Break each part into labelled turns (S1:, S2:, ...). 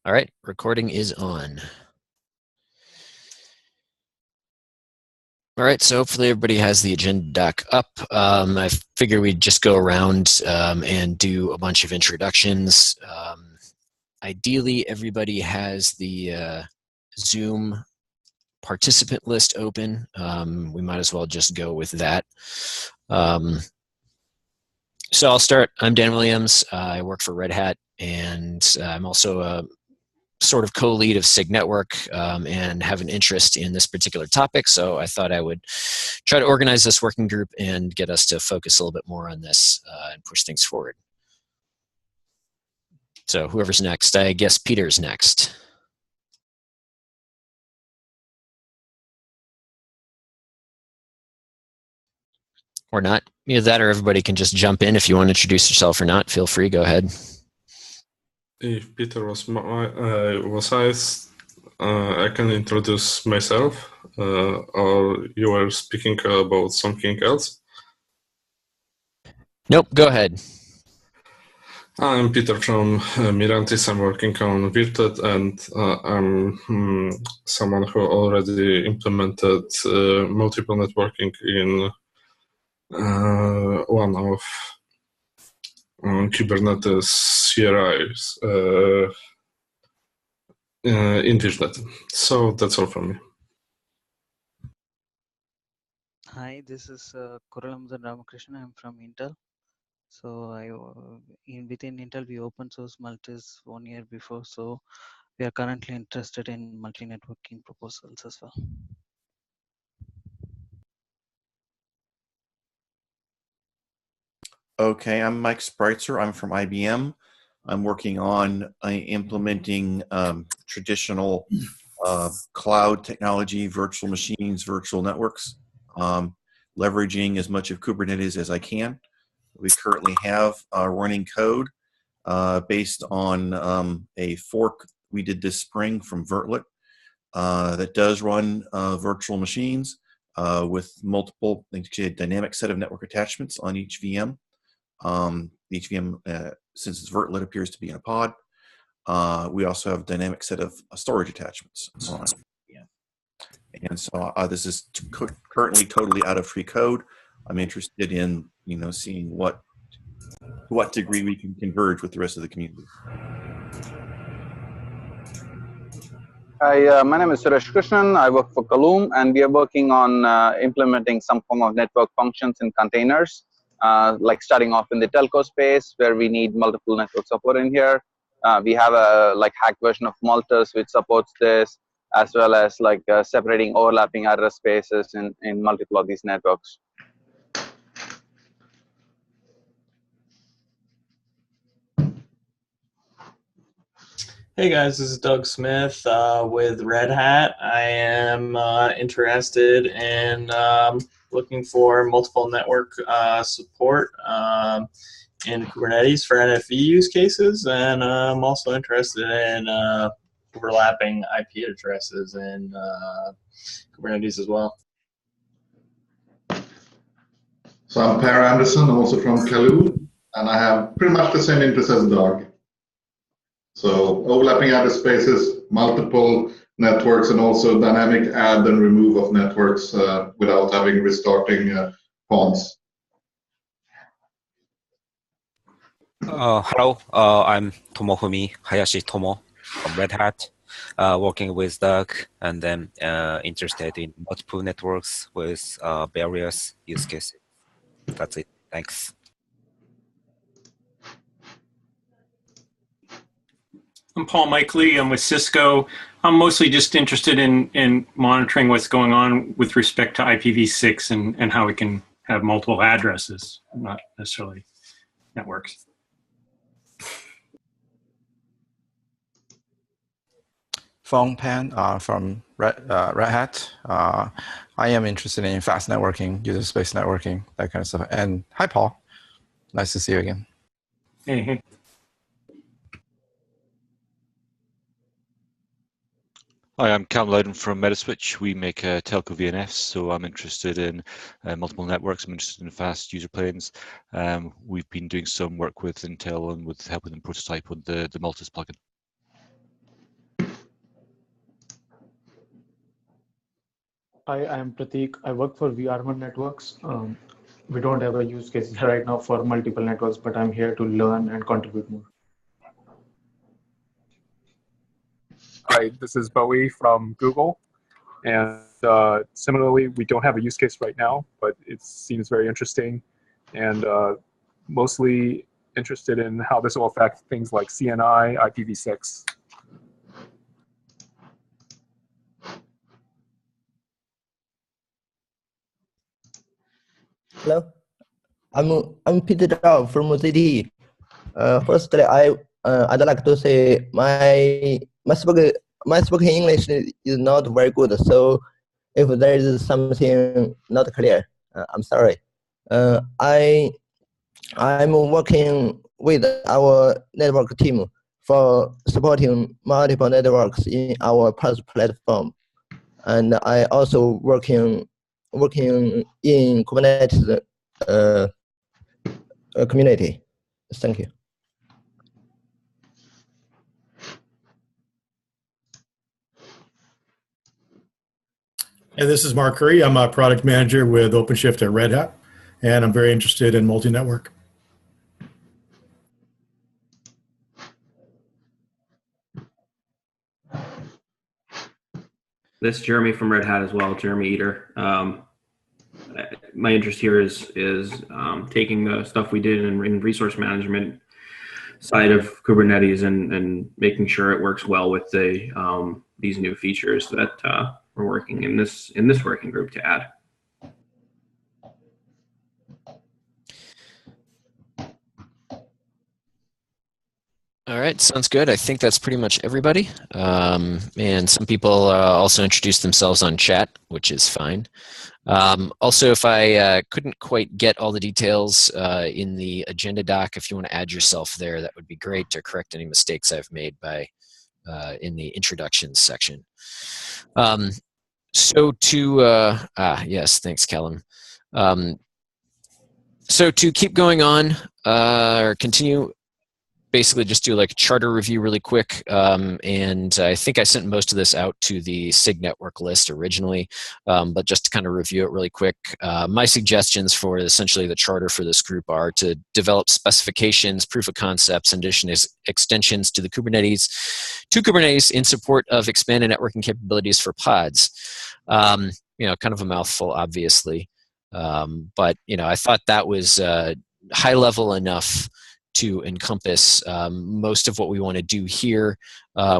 S1: All right, recording is on. All right, so hopefully everybody has the agenda doc up. I figure we'd just go around and do a bunch of introductions. Ideally, everybody has the Zoom participant list open. We might as well just go with that. So I'll start. I'm Dan Williams. I work for Red Hat, and I'm also a sort of co-lead of SIG Network and have an interest in this particular topic. So I thought I would try to organize this working group and get us to focus a little bit more on this and push things forward. So whoever's next, I guess Peter's next. Or not. Either that or everybody can just jump in if you want to introduce yourself or not. Feel free, go ahead.
S2: If Peter was I can introduce myself, or you were speaking about something else?
S1: Nope, go ahead.
S2: I'm Peter from Mirantis. I'm working on Virted, and I'm someone who already implemented multiple networking in one of Kubernetes CRIs in Virted. So that's all from me.
S3: Hi, this is Koralamudhan Ramakrishnan. I'm from Intel. So within Intel, we open source Multis 1 year before. So we are currently interested in multi-networking proposals as well.
S4: Okay, I'm Mike Spreitzer. I'm from IBM. I'm working on implementing traditional cloud technology, virtual machines, virtual networks, leveraging as much of Kubernetes as I can. We currently have running code based on a fork we did this spring from Vertlet that does run virtual machines with multiple, a dynamic set of network attachments on each VM. Each VM, since it's Vertlet, appears to be in a pod. We also have a dynamic set of storage attachments on it. And so this is currently totally out of free code. I'm interested in seeing to what degree we can converge with the rest of the community.
S5: Hi, my name is Suresh Krishnan. I work for Kaloom, and we are working on implementing some form of network functions in containers, like starting off in the telco space where we need multiple network support in here. We have a hack version of Multis which supports this, as well as separating overlapping address spaces in multiple of these networks.
S6: Hey guys, this is Doug Smith with Red Hat. I am interested in looking for multiple network support in Kubernetes for NFV use cases, and I'm also interested in overlapping IP addresses in Kubernetes as well.
S7: So I'm Per Anderson, also from Kaloom, and I have pretty much the same interest as Doug. So overlapping address spaces, multiple networks, and also dynamic add and remove of networks without having restarting pods.
S8: Hello, I'm Tomohumi Hayashi Tomo from Red Hat, working with Doug, and then interested in multiple networks with various use cases. That's it. Thanks.
S9: I'm Paul Mike Lee. I'm with Cisco. I'm mostly just interested in monitoring what's going on with respect to IPv6 and how we can have multiple addresses, not necessarily networks.
S10: Fong Pan from Red Hat. I am interested in fast networking, user space networking, that kind of stuff. And hi, Paul. Nice to see you again.
S9: Hey.
S11: Hi, I'm Cam Loudon from Metaswitch. We make telco VNFs, so I'm interested in multiple networks. I'm interested in fast user planes. We've been doing some work with Intel and with helping them prototype on the Multis plugin.
S12: I am Pratik. I work for vArmor Networks. We don't have a use case right now for multiple networks, but I'm here to learn and contribute more.
S13: Hi, this is Bowie from Google. And similarly, we don't have a use case right now, but it seems very interesting, and mostly interested in how this will affect things like CNI, IPv6.
S14: Hello, I'm Peter Zhao from ZTE. Firstly, I'd like to say my spoken English is not very good. So if there is something not clear, I'm sorry. I'm working with our network team for supporting multiple networks in our PaaS platform, and I also working in Kubernetes community. Thank you.
S15: Hey, this is Mark Curry. I'm a product manager with OpenShift at Red Hat, and I'm very interested in multi-network.
S16: This is Jeremy from Red Hat as well, Jeremy Eater. My interest here is taking the stuff we did in resource management side of Kubernetes and making sure it works well with the these new features that we're working in this working group to add.
S1: All right, sounds good. I think that's pretty much everybody. And some people also introduced themselves on chat, which is fine. Also, if I couldn't quite get all the details in the agenda doc, if you want to add yourself there, that would be great to correct any mistakes I've made by in the introductions section. So to, yes, thanks, Callum. So to keep going on or continue, basically just do like a charter review really quick. And I think I sent most of this out to the SIG network list originally, but just to kind of review it really quick, my suggestions for essentially the charter for this group are to develop specifications, proof of concepts, and extensions to Kubernetes in support of expanded networking capabilities for pods. You know, kind of a mouthful, obviously. But, you know, I thought that was high level enough to encompass most of what we want to do here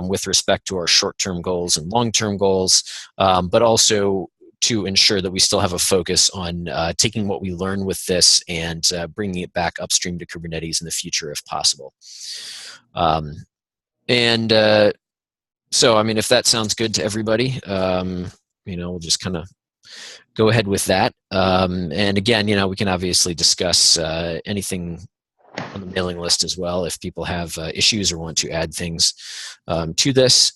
S1: with respect to our short-term goals and long-term goals, but also to ensure that we still have a focus on taking what we learn with this and bringing it back upstream to Kubernetes in the future if possible. So, I mean, if that sounds good to everybody, you know, we'll just kind of go ahead with that. And again, you know, we can obviously discuss anything on the mailing list as well if people have issues or want to add things to this.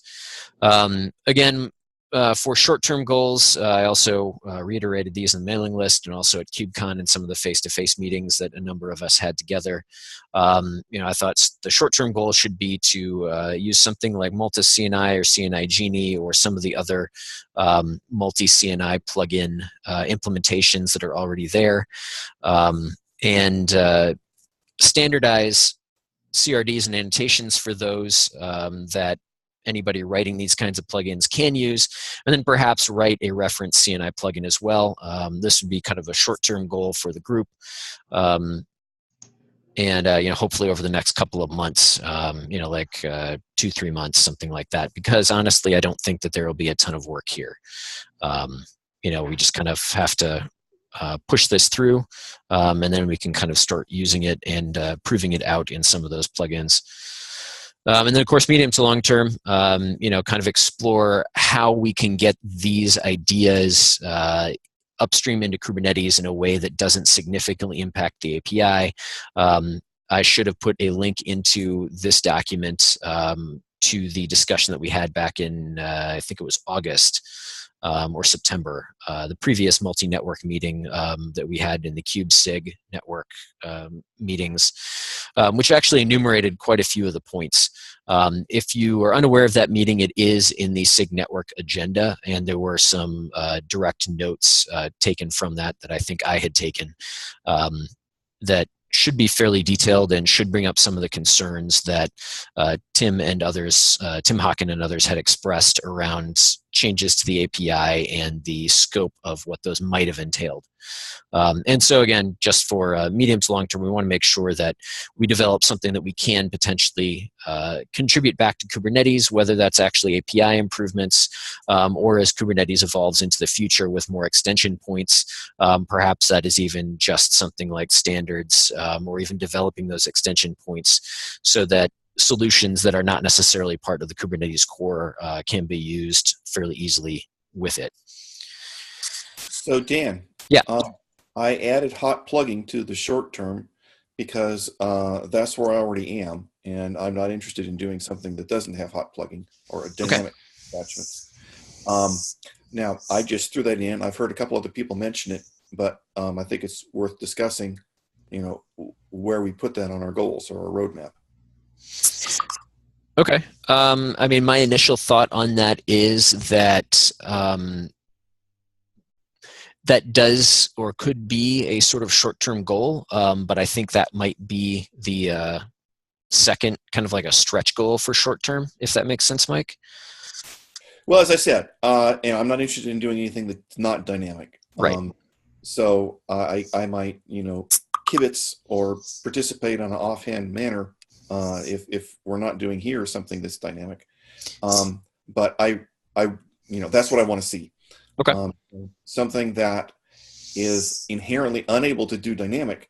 S1: Again, for short-term goals, I also reiterated these in the mailing list and also at KubeCon and some of the face-to-face meetings that a number of us had together. You know, I thought the short-term goal should be to use something like Multus CNI or CNI Genie or some of the other multi-CNI plugin implementations that are already there. And standardize CRDs and annotations for those that anybody writing these kinds of plugins can use, and then perhaps write a reference CNI plugin as well. This would be kind of a short-term goal for the group. And you know, hopefully over the next couple of months, you know, like 2-3 months, something like that, because honestly, I don't think that there will be a ton of work here. You know, we just kind of have to push this through, and then we can kind of start using it and proving it out in some of those plugins. And then, of course, medium to long term, you know, kind of explore how we can get these ideas upstream into Kubernetes in a way that doesn't significantly impact the API, I should have put a link into this document to the discussion that we had back in, I think it was August or September, the previous multi-network meeting that we had in the CubeSig network meetings, which actually enumerated quite a few of the points. If you are unaware of that meeting, it is in the SIG network agenda, and there were some direct notes taken from that I think I had taken that should be fairly detailed and should bring up some of the concerns that Tim and others, Tim Hawken and others had expressed around changes to the API and the scope of what those might have entailed. And so again, just for medium to long term, we want to make sure that we develop something that we can potentially contribute back to Kubernetes, whether that's actually API improvements or as Kubernetes evolves into the future with more extension points, perhaps that is even just something like standards or even developing those extension points so that solutions that are not necessarily part of the Kubernetes core can be used fairly easily with it.
S4: So Dan,
S1: yeah,
S4: I added hot plugging to the short term because that's where I already am, and I'm not interested in doing something that doesn't have hot plugging or a dynamic attachments. Now, I just threw that in. I've heard a couple other people mention it, but I think it's worth discussing, you know, where we put that on our goals or our roadmap.
S1: Okay. I mean, my initial thought on that is that that does or could be a sort of short-term goal, but I think that might be the second kind of like a stretch goal for short-term, if that makes sense, Mike.
S4: Well, as I said, I'm not interested in doing anything that's not dynamic.
S1: Right.
S4: So I might, you know, kibitz or participate on an offhand manner if we're not doing here something that's dynamic. But I, you know, that's what I want to see.
S1: Okay.
S4: Something that is inherently unable to do dynamic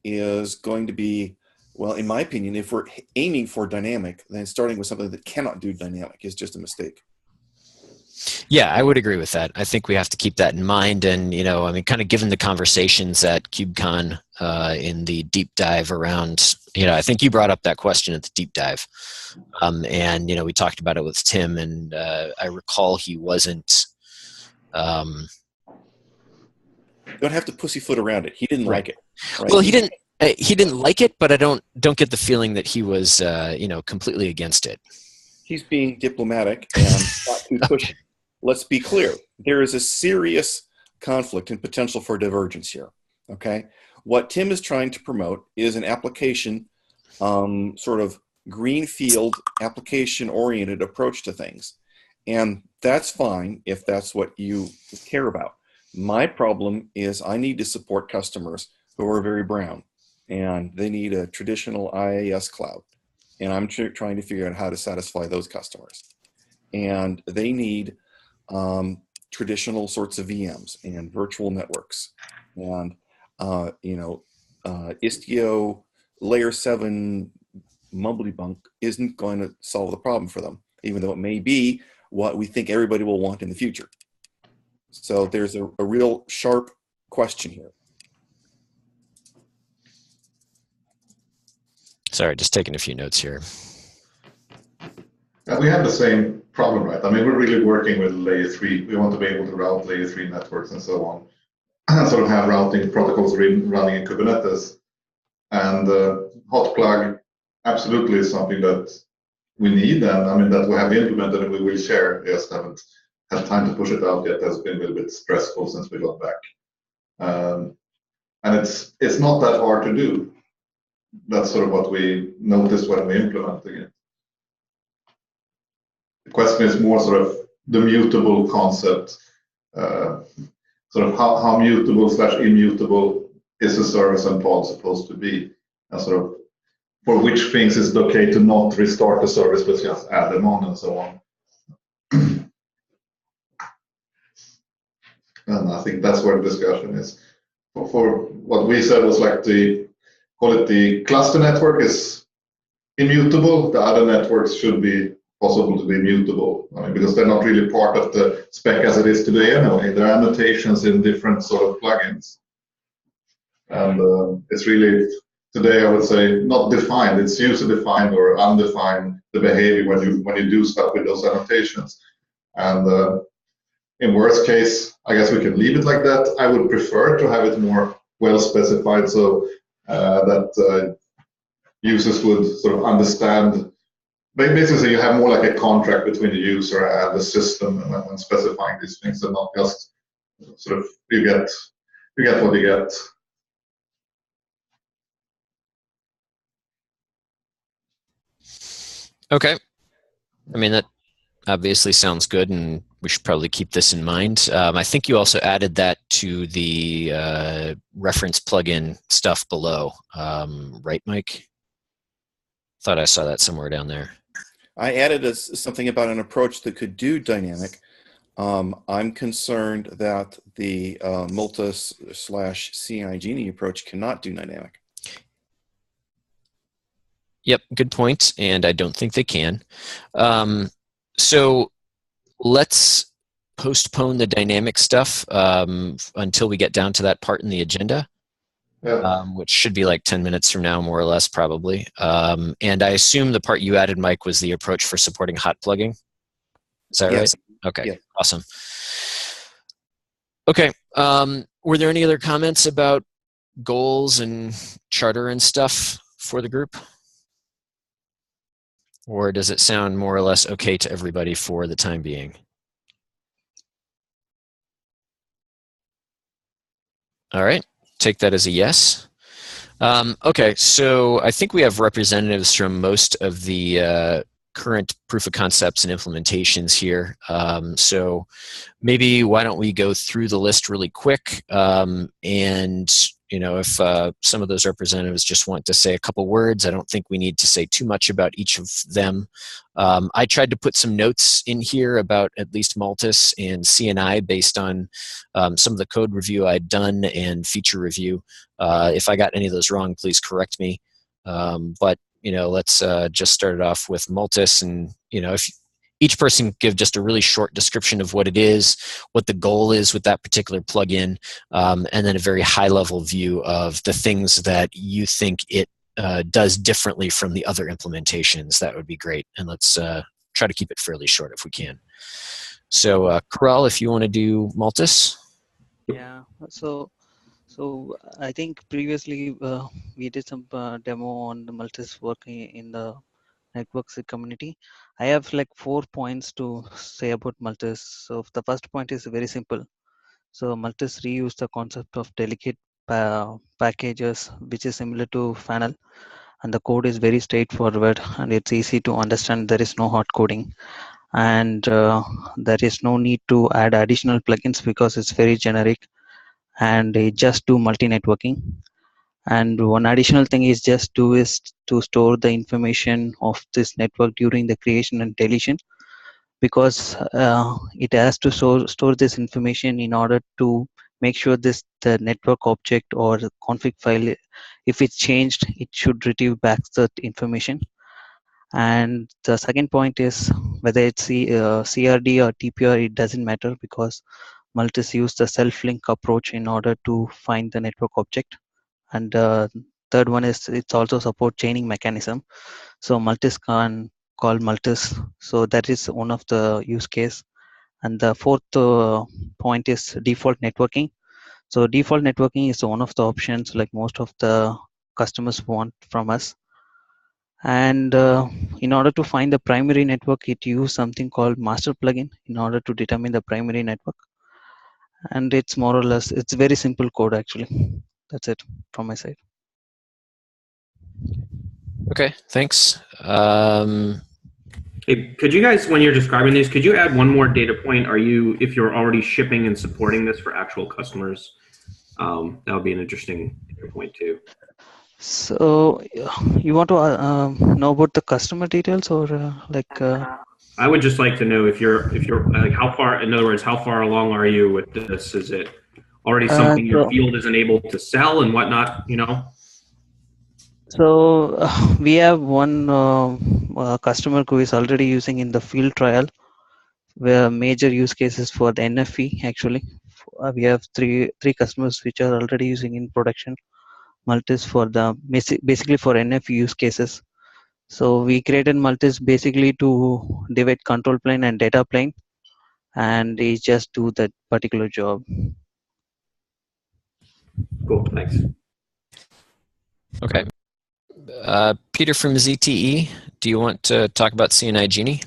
S4: is going to be, well, in my opinion, if we're aiming for dynamic, then starting with something that cannot do dynamic is just a mistake.
S1: Yeah, I would agree with that. I think we have to keep that in mind. And, you know, I mean, kind of given the conversations at KubeCon in the deep dive around, you know, I think you brought up that question at the deep dive. And, you know, we talked about it with Tim, and I recall he wasn't.
S4: Don't have to pussyfoot around it. He didn't like it. Right?
S1: Well, he didn't like it, but I don't get the feeling that he was, you know, completely against it.
S4: He's being diplomatic and not too pushy. Let's be clear. There is a serious conflict and potential for divergence here. Okay, what Tim is trying to promote is an application, sort of greenfield application-oriented approach to things, and that's fine if that's what you care about. My problem is I need to support customers who are very brown, and they need a traditional IaaS cloud, and I'm trying to figure out how to satisfy those customers, and they need traditional sorts of VMs and virtual networks, and you know, Istio layer 7 mumbly bunk isn't going to solve the problem for them, even though it may be what we think everybody will want in the future. So there's a real sharp question here.
S1: Sorry, just taking a few notes here.
S7: Yeah, we have the same problem, right? I mean, we're really working with layer 3. We want to be able to route layer 3 networks and so on, and sort of have routing protocols running in Kubernetes. And hot plug absolutely is something that we need, and I mean that we have implemented and we will share. Just haven't had time to push it out yet. That's been a little bit stressful since we got back. And it's not that hard to do. That's sort of what we noticed when we implemented it. The question is more sort of the mutable concept, sort of how mutable / immutable is a service and pod supposed to be, and sort of for which things is it okay to not restart the service but just add them on and so on. And I think that's where the discussion is. For what we said was like call it the cluster network is immutable. The other networks should be possible to be mutable. I mean, because they're not really part of the spec as it is today anyway. There are annotations in different sort of plugins. And it's really, today, I would say, not defined. It's user defined or undefined, the behavior when you do stuff with those annotations. And in worst case, I guess we can leave it like that. I would prefer to have it more well specified, so that users would sort of understand. Basically, you have more like a contract between the user and the system when specifying these things, and not just sort of you get what you get.
S1: Okay. I mean, that obviously sounds good, and we should probably keep this in mind. I think you also added that to the reference plugin stuff below, right, Mike? Thought I saw that somewhere down there.
S4: I added something about an approach that could do dynamic. I'm concerned that the Multus/CI Genie approach cannot do dynamic.
S1: Yep, good point, and I don't think they can. So let's postpone the dynamic stuff until we get down to that part in the agenda, which should be like 10 minutes from now, more or less, probably. And I assume the part you added, Mike, was the approach for supporting hot plugging. Is that
S4: Yes.
S1: right? Okay,
S4: Yeah.
S1: Awesome. Okay, were there any other comments about goals and charter and stuff for the group? Or does it sound more or less okay to everybody for the time being? All right, take that as a yes. Okay, so I think we have representatives from most of the current proof of concepts and implementations here. So maybe why don't we go through the list really quick, and if some of those representatives just want to say a couple words, I don't think we need to say too much about each of them. I tried to put some notes in here about at least Multus and CNI based on some of the code review I'd done and feature review. If I got any of those wrong, please correct me. But let's just start it off with Multus, and if each person give just a really short description of what it is, what the goal is with that particular plugin, and then a very high-level view of the things that you think it does differently from the other implementations. That would be great, and let's try to keep it fairly short if we can. So, Corel, if you want to do Multus.
S3: Yeah. So I think previously we did some demo on the Multus working in the networks community. I have like 4 points to say about Multus. So the first point is very simple. So Multus reused the concept of delegate packages, which is similar to Funnel, and the code is very straightforward and it's easy to understand. There is no hard coding, and there is no need to add additional plugins because it's very generic, and they just do multi-networking. And one additional thing is to store the information of this network during the creation and deletion, because it has to store this information in order to make sure the network object or the config file, if it's changed, it should retrieve back that information. And the second point is whether it's CRD or TPR, it doesn't matter, because Multus use the self-link approach in order to find the network object. And third one is it's also support chaining mechanism. So Multus can call Multus. So that is one of the use case. And the fourth point is default networking. So default networking is one of the options like most of the customers want from us. And in order to find the primary network, it use something called master plugin in order to determine the primary network. And it's more or less, it's very simple code actually. That's it from my side.
S1: Okay, thanks.
S16: Hey, could you guys, when you're describing these, could you add one more data point? If you're already shipping and supporting this for actual customers, that would be an interesting data point too.
S3: So you want to know about the customer details, or
S16: I would just like to know if you're like how far, in other words, how far along are you with this? Is it already something your field isn't able to sell and whatnot,
S3: So we have one customer who is already using in the field trial, where major use cases for the NFV actually. We have three customers which are already using in production. Multis for the basically for NF use cases. So we created Multis basically to divide control plane and data plane, and they just do that particular job.
S16: Cool, thanks.
S1: Okay. Peter from ZTE, do you want to talk about CNI Genie?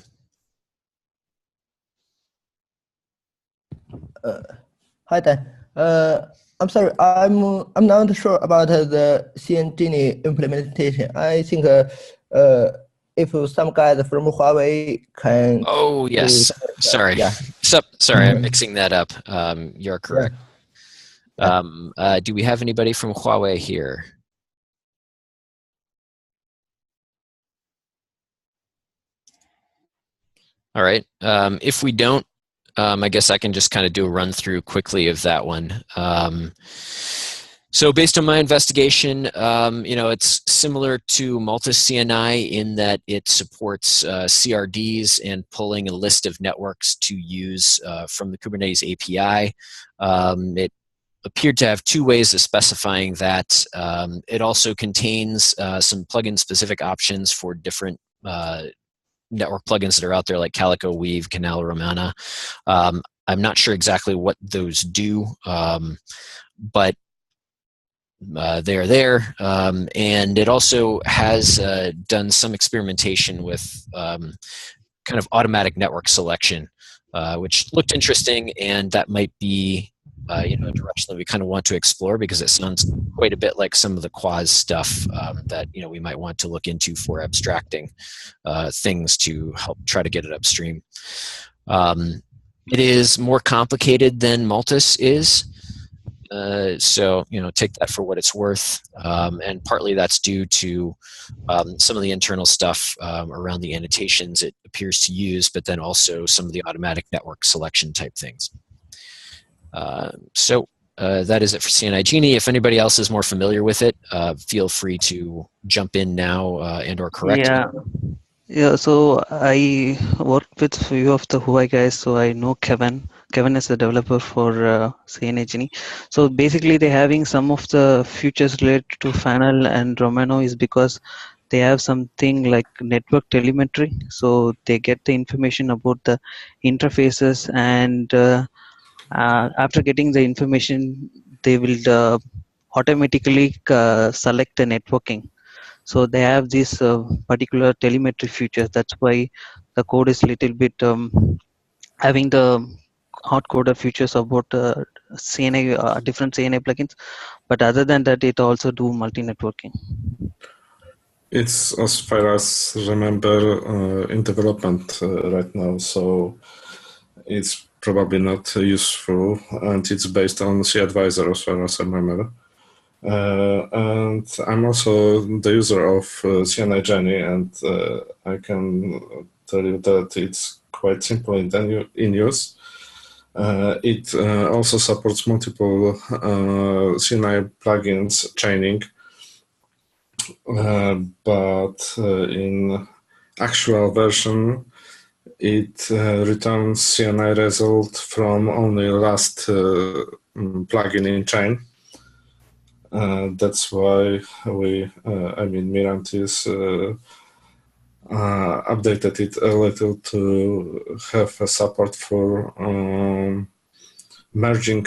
S14: Hi there. I'm sorry, I'm not sure about the CN Genie implementation. I think if some guys from Huawei can.
S1: Oh yes, sorry.
S14: Yeah.
S1: Sorry, I'm mixing that up. You're correct. Do we have anybody from Huawei here? All right. If we don't, I guess I can just kind of do a run through quickly of that one. So based on my investigation, it's similar to Multis CNI in that it supports CRDs and pulling a list of networks to use from the Kubernetes API. It appeared to have two ways of specifying that. It also contains some plugin-specific options for different network plugins that are out there, like Calico, Weave, Canal Romana. I'm not sure exactly what those do, but they're there. And it also has done some experimentation with kind of automatic network selection, which looked interesting, and that might be a direction that we kind of want to explore, because it sounds quite a bit like some of the Quaz stuff that we might want to look into for abstracting things to help try to get it upstream. It is more complicated than Multis is, so take that for what it's worth, and partly that's due to some of the internal stuff around the annotations it appears to use, but then also some of the automatic network selection type things. So that is it for CNI Genie. If anybody else is more familiar with it, feel free to jump in now and or correct me.
S3: Yeah, so I worked with a few of the Huawei guys, so I know Kevin. Kevin is the developer for CNI Genie. So basically they're having some of the features related to Funnel and Romano is because they have something like network telemetry. So they get the information about the interfaces, and after getting the information, they will automatically select the networking. So they have these particular telemetry features. That's why the code is a little bit having the hard-coded features about CNI, different CNI plugins. But other than that, it also do multi-networking.
S2: It's, as far as remember, in development right now, so it's probably not useful, and it's based on CAdvisor as far as I remember. And I'm also the user of CNI Genie, and I can tell you that it's quite simple in use. It also supports multiple CNI plugins chaining, but in actual version, it returns CNI result from only last plugin in chain. That's why Mirantis updated it a little to have a support for merging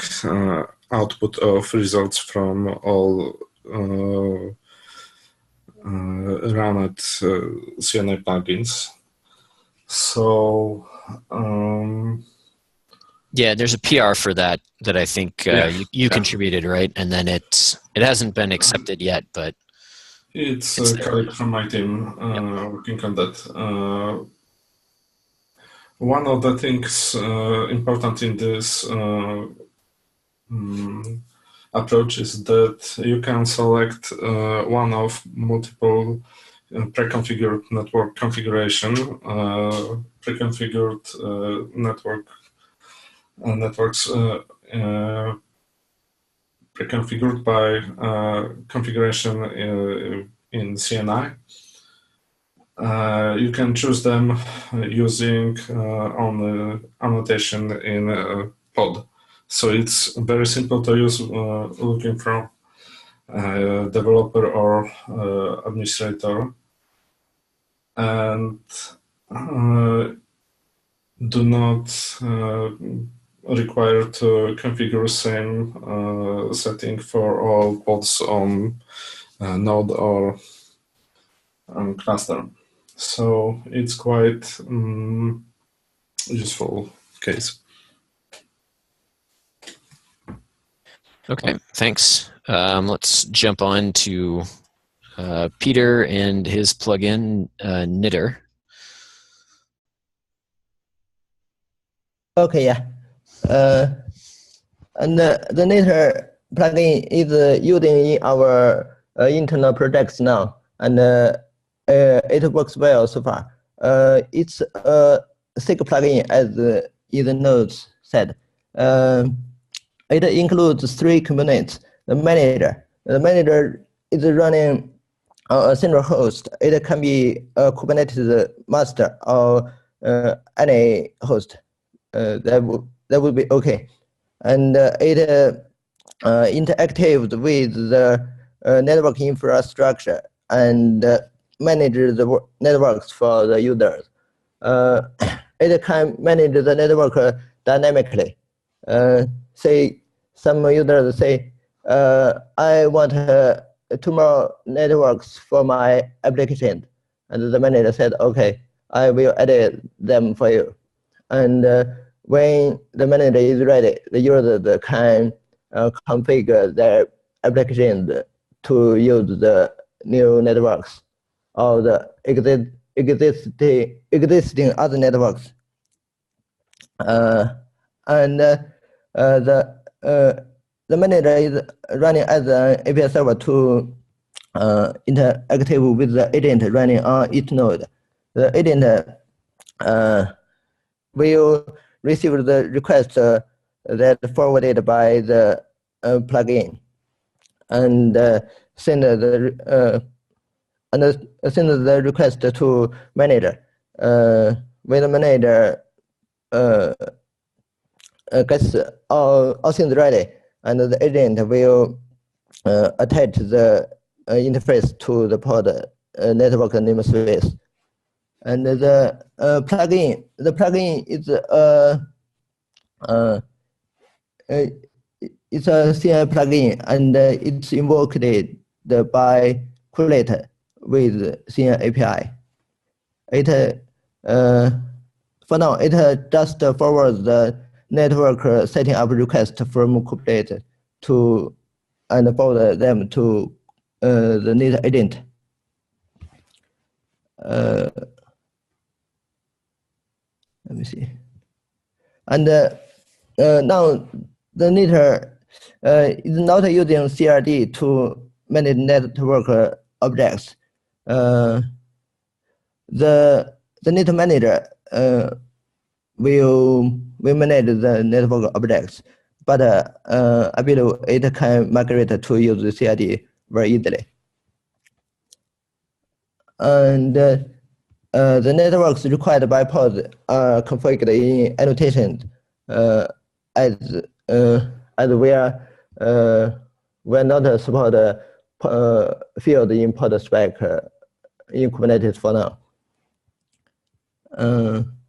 S2: output of results from all run CNI plugins. So
S1: yeah, there's a PR for that I think you contributed, right? And then it hasn't been accepted yet, but
S2: it's a colleague from my team working on that. One of the things important in this approach is that you can select one of multiple pre-configured network configuration, pre-configured networks pre-configured by configuration in CNI. You can choose them using on annotation in pod. So it's very simple to use, looking from developer or administrator, and do not require to configure same setting for all pods on node or cluster. So it's quite useful case.
S1: Okay, thanks. Let's jump on to Peter and his plugin, Knitter.
S14: Okay, yeah. And the Knitter plugin is using in our internal projects now, and it works well so far. It's a SIG plugin, as the notes said. It includes 3 components. The manager is running on a central host. It can be a Kubernetes master or any host. That would be okay. And it interactive with the network infrastructure and manage the networks for the users. It can manage the network dynamically. Say some users say, I want 2 more networks for my application. And the manager said, okay, I will edit them for you. And when the manager is ready, the user can configure their application to use the new networks or the existing other networks. And the manager is running as an API server to interactive with the agent running on each node. The agent will receive the request that forwarded by the plugin, and send the request to manager. When the manager gets all things ready, and the agent will attach the interface to the pod network namespace. And the plugin is it's a CI plugin, and it's invoked by Correlate with CI API. It for now it just forwards the network setting up request from Correlate to and forward them to the Knitter agent. Let me see. And now the Knitter is not using CRD to manage network objects. The Knitter manager will manage the network objects, but I believe it can migrate to use the CRD very easily. And the networks required by pods are configured in annotation as we are not support field in pod spec in Kubernetes for now.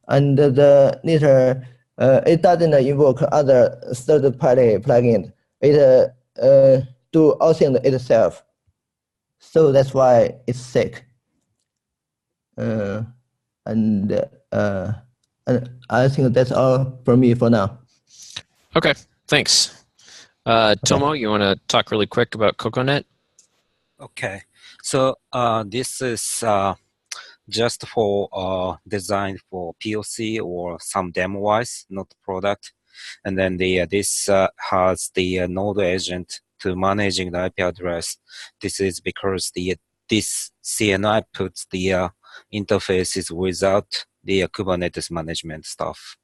S14: And the Knitter it doesn't invoke other third-party plugins. It do all things itself, so that's why it's sick. And I think that's all from me for now.
S1: Okay, thanks. Tomo, you want to talk really quick about CocoaNet?
S8: Okay, so this is just for design for POC or some demo-wise, not product. And then this has the node agent to managing the IP address. This is because this CNI puts the interfaces without the Kubernetes management stuff.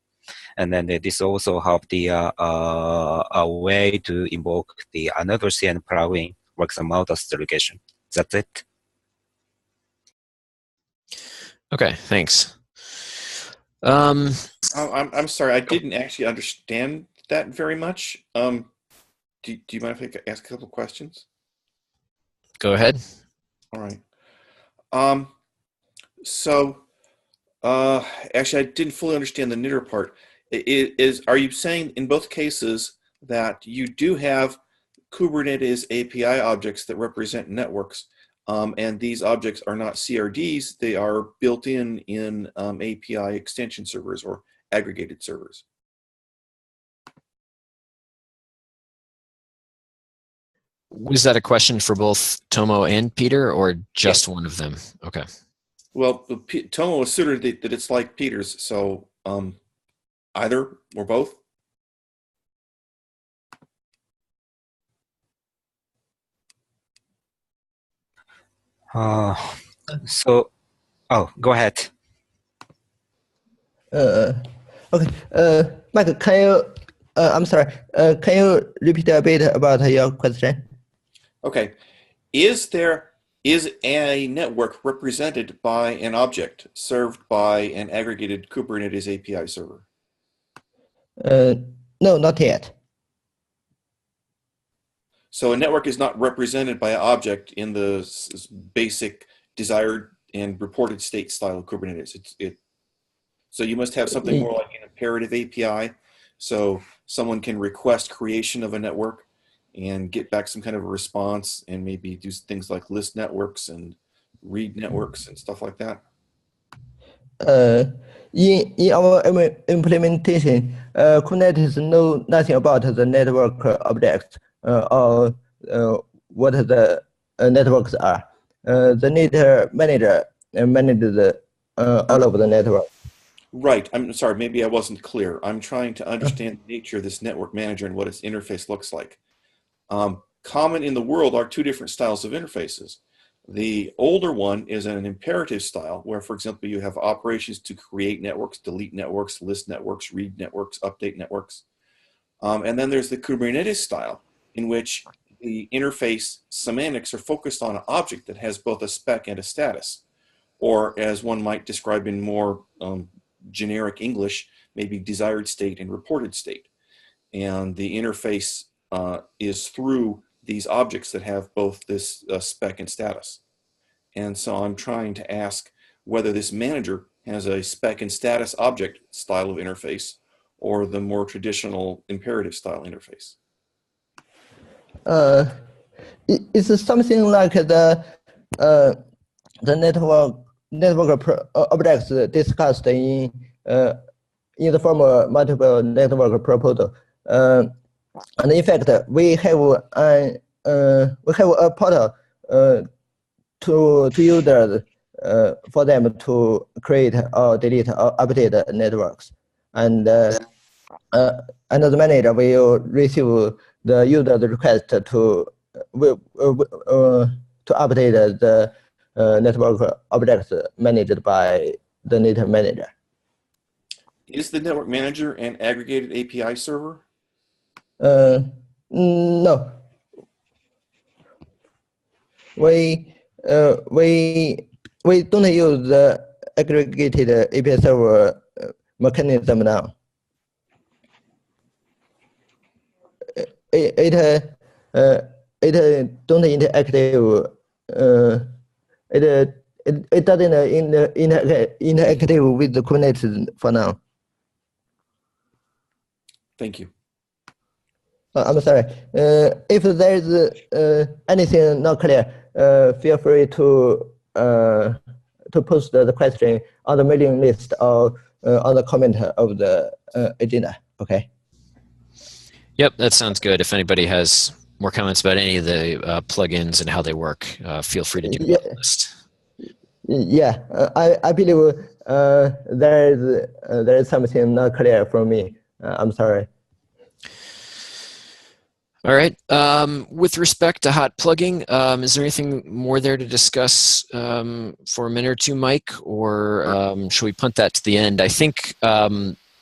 S8: And then this also have the a way to invoke the another CN plugin, works on Maltas delegation. That's it.
S1: Okay, thanks.
S4: I'm sorry, I didn't actually understand that very much. Do you mind if I ask a couple questions?
S1: go ahead.
S4: All right. Actually, I didn't fully understand the knitter part. Are you saying in both cases that you do have Kubernetes API objects that represent networks, and these objects are not CRDs, they are built in API extension servers or aggregated servers?
S1: Was that a question for both Tomo and Peter, or just one of them? Okay.
S4: Well, Tomo asserted that it's like Peter's, so either or both?
S8: Go ahead.
S14: Okay. Mike, can you, I'm sorry, can you repeat a bit about your question?
S4: Okay. Is a network represented by an object served by an aggregated Kubernetes API server?
S14: No, not yet.
S4: So a network is not represented by an object in the basic desired and reported state style of Kubernetes. So you must have something more like an imperative API, so someone can request creation of a network and get back some kind of a response and maybe do things like list networks and read networks and stuff like that?
S14: In our implementation, Kubernetes know nothing about the network objects or what the networks are. The Net Manager manages all of the network.
S4: Right. I'm sorry, maybe I wasn't clear. I'm trying to understand the nature of this network manager and what its interface looks like. Common in the world are two different styles of interfaces. The older one is an imperative style where, for example, you have operations to create networks, delete networks, list networks, read networks, update networks. And then there's the Kubernetes style in which the interface semantics are focused on an object that has both a spec and a status, or as one might describe in more generic English, maybe desired state and reported state. And the interface is through these objects that have both this spec and status. And so I'm trying to ask whether this manager has a spec and status object style of interface or the more traditional imperative style interface.
S14: It's something like the network objects discussed in the form of multiple network proposal. And in fact, we have a portal to users for them to create or delete or update networks, and the manager will receive the user's request to update the network objects managed by the Net Manager.
S4: Is the network manager an aggregated API server?
S14: No. We don't use the aggregated API server mechanism now. It don't interactive. It doesn't interactive with the Kubernetes for now.
S4: Thank you.
S14: I'm sorry. If there's anything not clear, feel free to post the question on the mailing list or on the comment of the agenda. Okay.
S1: Yep, that sounds good. If anybody has more comments about any of the plugins and how they work, feel free to do that list.
S14: Yeah, I believe there is something not clear for me. I'm sorry.
S1: All right. With respect to hot plugging, is there anything more there to discuss for a minute or two, Mike, or should we punt that to the end? I think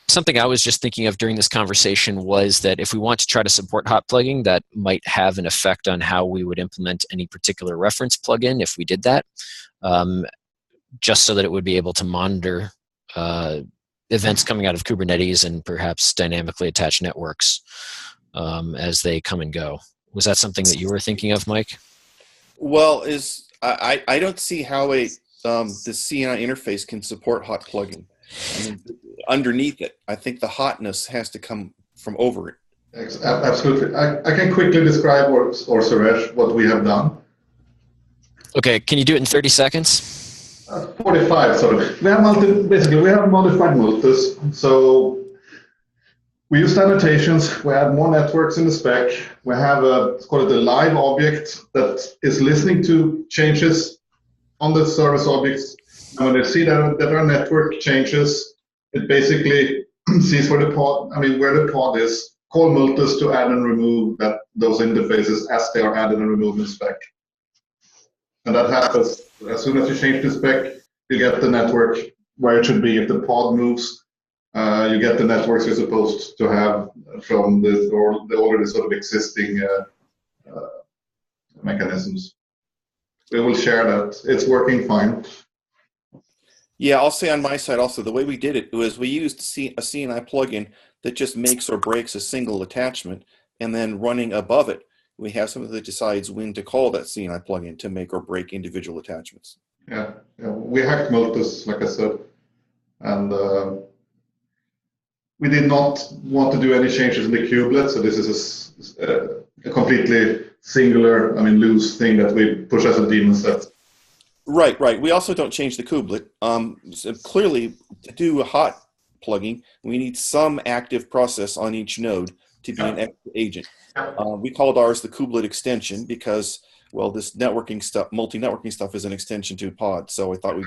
S1: something I was just thinking of during this conversation was that if we want to try to support hot plugging, that might have an effect on how we would implement any particular reference plugin if we did that, just so that it would be able to monitor events coming out of Kubernetes and perhaps dynamically attach networks as they come and go. Was that something that you were thinking of, Mike?
S4: Well, I don't see how the CNI interface can support hot plugging. I mean, underneath it, I think the hotness has to come from over it.
S7: Absolutely. I can quickly describe, or Suresh, what we have done.
S1: Okay, can you do it in 30 seconds?
S7: 45, sort of. We have modified multis. So we used annotations. We add more networks in the spec. We have let's call it a live object that is listening to changes on the service objects. And when they see that there are network changes, it basically sees where the pod is, call multis to add and remove those interfaces as they are added and removed in spec. And that happens as soon as you change the spec, you get the network where it should be. If the pod moves, you get the networks you're supposed to have from the already sort of existing mechanisms. We will share that. It's working fine.
S4: Yeah, I'll say on my side also, the way we did it was we used a CNI plugin that just makes or breaks a single attachment, and then running above it, we have something that decides when to call that CNI plugin to make or break individual attachments.
S7: Yeah. We hacked multis, like I said, and we did not want to do any changes in the kubelet, so this is a completely singular, loose thing that we push as a daemon set.
S4: Right. We also don't change the kubelet. So clearly, to do a hot plugging, we need some active process on each node to be an extra agent. We called ours the kubelet extension because, well, this networking stuff, multi-networking stuff, is an extension to pod. So I thought we'd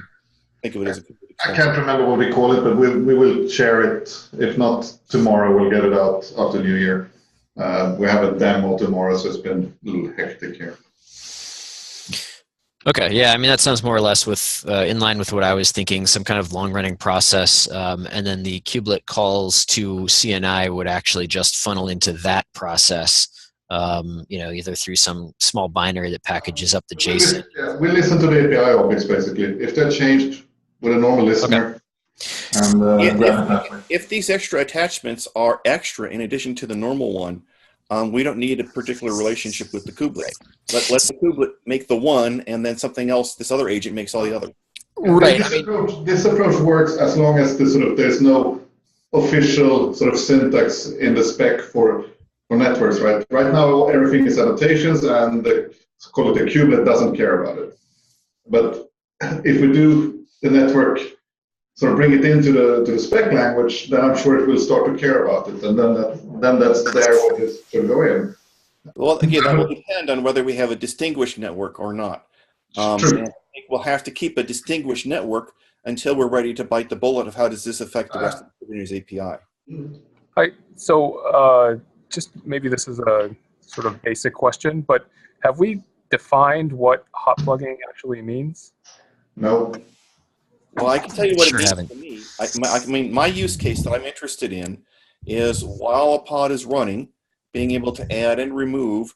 S4: think of it as a kubelet extension.
S7: I can't remember what we call it, but we will share it. If not tomorrow, we'll get it out after New Year. We have a demo tomorrow, so it's been a little hectic here.
S1: Okay, yeah, that sounds more or less in line with what I was thinking, some kind of long-running process, and then the kubelet calls to CNI would actually just funnel into that process, either through some small binary that packages up the JSON.
S7: We listen to the API objects, basically. If they're changed with a normal listener. Okay. And
S4: if these extra attachments are extra in addition to the normal one, we don't need a particular relationship with the kubelet. Let the kubelet make the one, and then something else, this other agent makes all the other.
S1: Right.
S7: This approach works as long as there's no official sort of syntax in the spec for networks, right? Right now, everything is annotations, and the kubelet doesn't care about it. But if we do the network, sort of bring it into the spec language, then I'm sure it will start to care about it, and then that's there what it should go in.
S4: Well, again, that will depend on whether we have a distinguished network or not. And I think we'll have to keep a distinguished network until we're ready to bite the bullet of how does this affect the rest of the Kubernetes API.
S13: So just maybe this is a sort of basic question, but have we defined what hot plugging actually means?
S7: No.
S4: Well, I can tell you what it means to me. My use case that I'm interested in is while a pod is running, being able to add and remove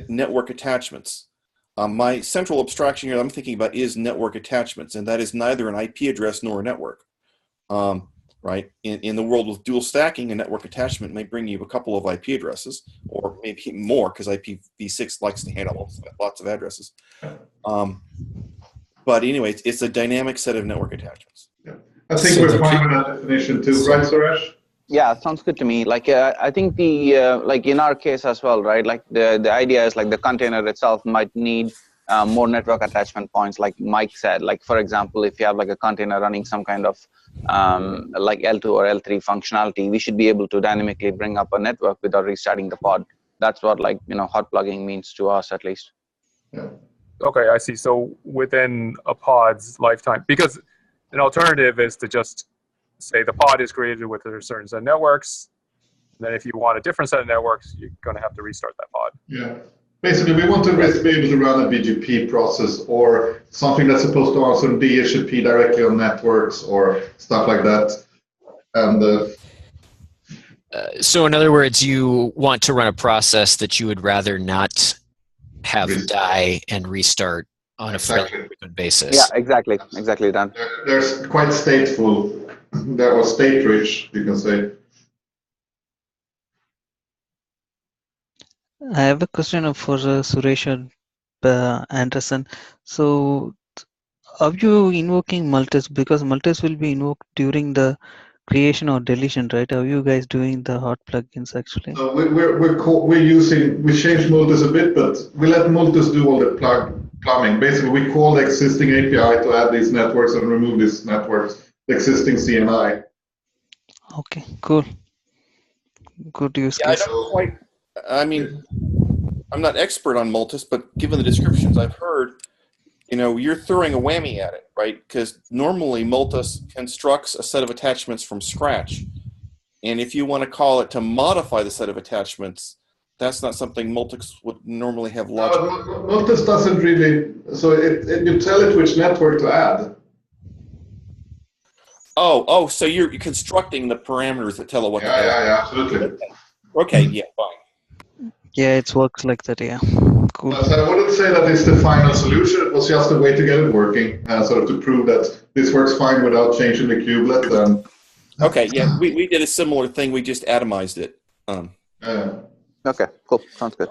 S4: network attachments. My central abstraction here that I'm thinking about is network attachments, and that is neither an IP address nor a network. Right? In the world with dual stacking, a network attachment may bring you a couple of IP addresses, or maybe more, because IPv6 likes to handle lots of addresses. But anyway, it's a dynamic set of network attachments.
S7: Yeah. I think we're fine with that definition too, right, Suresh?
S5: Yeah, sounds good to me. I think the in our case as well, right? Like the idea is the container itself might need more network attachment points, like Mike said. Like for example, if you have a container running some kind of L2 or L3 functionality, we should be able to dynamically bring up a network without restarting the pod. That's what hot plugging means to us, at least.
S7: Yeah.
S13: Okay, I see. So within a pod's lifetime, because an alternative is to just say the pod is created with a certain set of networks. And then if you want a different set of networks, you're going to have to restart that pod.
S7: Yeah. Basically, we want to be able to run a BGP process or something that's supposed to answer DHCP directly on networks or stuff like that. And
S1: so in other words, you want to run a process that you would rather not have die and restart on a fairly frequent basis.
S5: Yeah, exactly, Dan.
S7: There's quite stateful, there was state rich, you can say.
S3: I have a question for Suresh or Anderson. So are you invoking multis? Because multis will be invoked during the creation or deletion, right? Are you guys doing the hot plugins actually?
S7: So we changed Multis a bit, but we let Multis do all the plumbing. Basically, we call the existing API to add these networks and remove these networks, the existing CNI.
S3: Okay, cool. Good use
S4: Yeah, I
S3: case.
S4: don't quite. I mean, I'm not expert on Multis, but given the descriptions I've heard, you're throwing a whammy at it, right? Because normally Multis constructs a set of attachments from scratch. And if you want to call it to modify the set of attachments, that's not something Multis would normally have logic.
S7: Multis doesn't really, so you tell it which network to add.
S4: Oh, so you're constructing the parameters that tell it what to add.
S7: Yeah, absolutely.
S4: Okay, yeah, fine.
S3: Yeah, it works like that, yeah. Cool.
S7: So I wouldn't say that it's the final solution. It was just a way to get it working, sort of to prove that this works fine without changing the kubelet.
S4: Okay, yeah, we did a similar thing. We just atomized it.
S5: Okay, cool. Sounds good.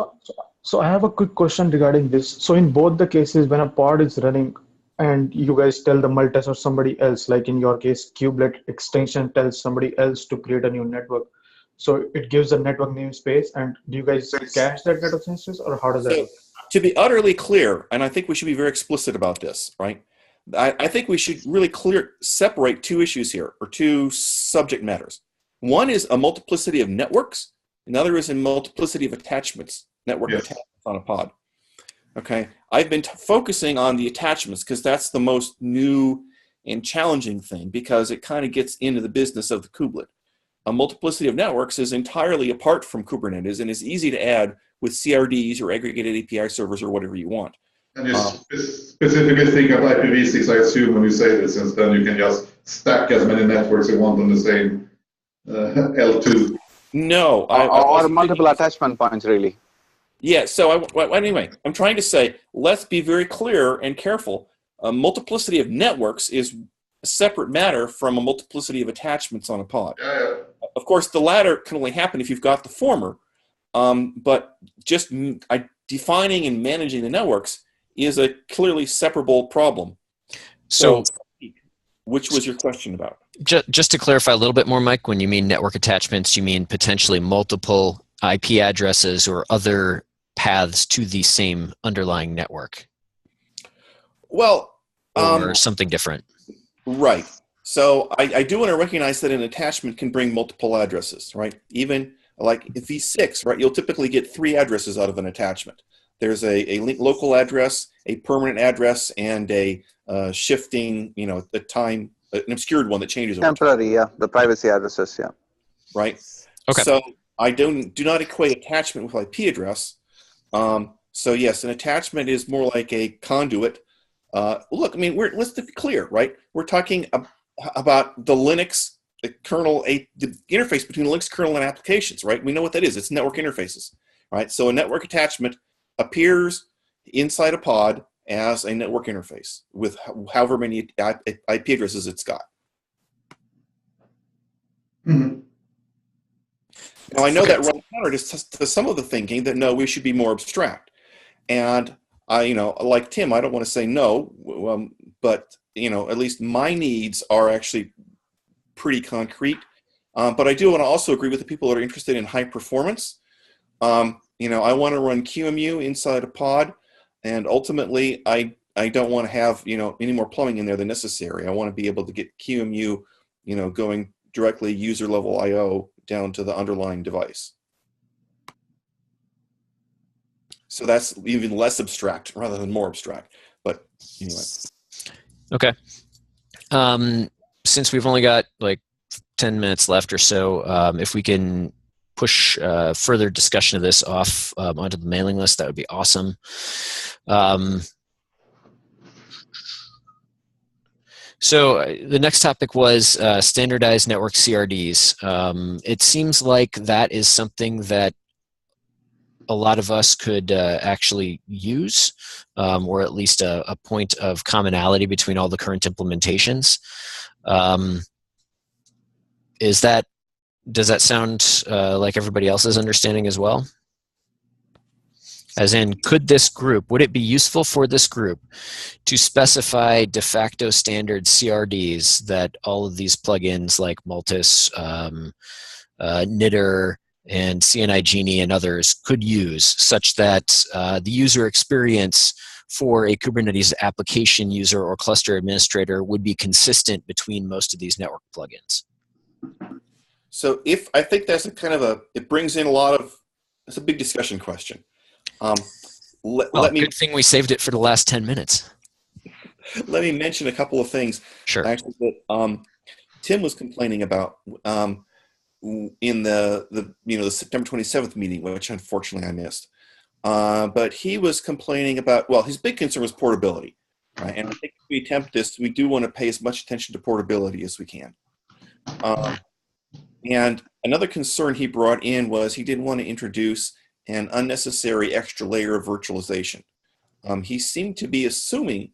S12: So I have a quick question regarding this. So in both the cases, when a pod is running and you guys tell the Multis or somebody else, like in your case, kubelet extension tells somebody else to create a new network. So it gives a network namespace, and do you guys cache that network namespace, or how does that work?
S4: To be utterly clear, and I think we should be very explicit about this, right? I think we should really separate two issues here, or two subject matters. One is a multiplicity of networks, another is a multiplicity of attachments, network attachments on a pod. Okay, I've been focusing on the attachments because that's the most new and challenging thing, because it kind of gets into the business of the kubelet. A multiplicity of networks is entirely apart from Kubernetes and is easy to add with CRDs or aggregated API servers or whatever you want.
S7: And you specifically think of IPv6, I assume, when you say this, since then you can just stack as many networks you want on the same L2.
S4: No.
S5: Or multiple attachment points, really.
S4: Yeah, so anyway, I'm trying to say, let's be very clear and careful. A multiplicity of networks is a separate matter from a multiplicity of attachments on a pod. Of course, the latter can only happen if you've got the former, but just defining and managing the networks is a clearly separable problem. So which was your question about?
S1: Just to clarify a little bit more, Mike, when you mean network attachments, you mean potentially multiple IP addresses or other paths to the same underlying network?
S4: Well,
S1: or something different.
S4: Right. So I do want to recognize that an attachment can bring multiple addresses, right? Even like v6, right? You'll typically get 3 addresses out of an attachment. There's a local address, a permanent address, and a shifting, an obscured one that changes over time.
S5: Temporary, yeah. The privacy addresses, yeah.
S4: Right.
S1: Okay.
S4: So I do not equate attachment with IP address. So yes, an attachment is more like a conduit. Look, I mean, let's be clear, right? We're talking about the Linux kernel, the interface between the Linux kernel and applications, right? We know what that is. It's network interfaces, right? So a network attachment appears inside a pod as a network interface with however many IP addresses it's got.
S7: Mm-hmm.
S4: Now, I know that runs counter to some of the thinking that, no, we should be more abstract. And like Tim, I don't want to say no, but, at least my needs are actually pretty concrete. But I do want to also agree with the people that are interested in high performance. I want to run QEMU inside a pod, and ultimately, I don't want to have, any more plumbing in there than necessary. I want to be able to get QEMU, going directly user level IO down to the underlying device. So that's even less abstract rather than more abstract. But anyway.
S1: Okay. Since we've only got like 10 minutes left or so, if we can push further discussion of this off onto the mailing list, that would be awesome. So the next topic was standardized network CRDs. It seems like that is something that a lot of us could actually use, or at least a point of commonality between all the current implementations. Does that sound like everybody else's understanding as well? As in, would it be useful for this group to specify de facto standard CRDs that all of these plugins like Multus, Knitter, and CNI Genie and others could use, such that the user experience for a Kubernetes application user or cluster administrator would be consistent between most of these network plugins?
S4: So I think that's it brings in it's a big discussion question.
S1: Good thing we saved it for the last 10 minutes.
S4: Let me mention a couple of things.
S1: Sure.
S4: Actually, that Tim was complaining about in the September 27th meeting, which unfortunately I missed. But he was complaining about, his big concern was portability, right? And I think if we attempt this, we do want to pay as much attention to portability as we can. And another concern he brought in was he didn't want to introduce an unnecessary extra layer of virtualization. He seemed to be assuming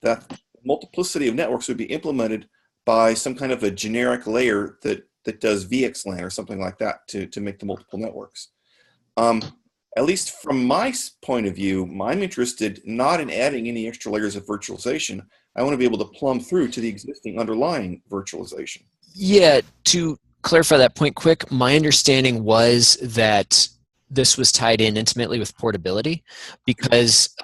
S4: that multiplicity of networks would be implemented by some kind of a generic layer that does VXLAN or something like that to make the multiple networks. At least from my point of view, I'm interested not in adding any extra layers of virtualization. I want to be able to plumb through to the existing underlying virtualization.
S1: Yeah, to clarify that point quick, my understanding was that this was tied in intimately with portability, because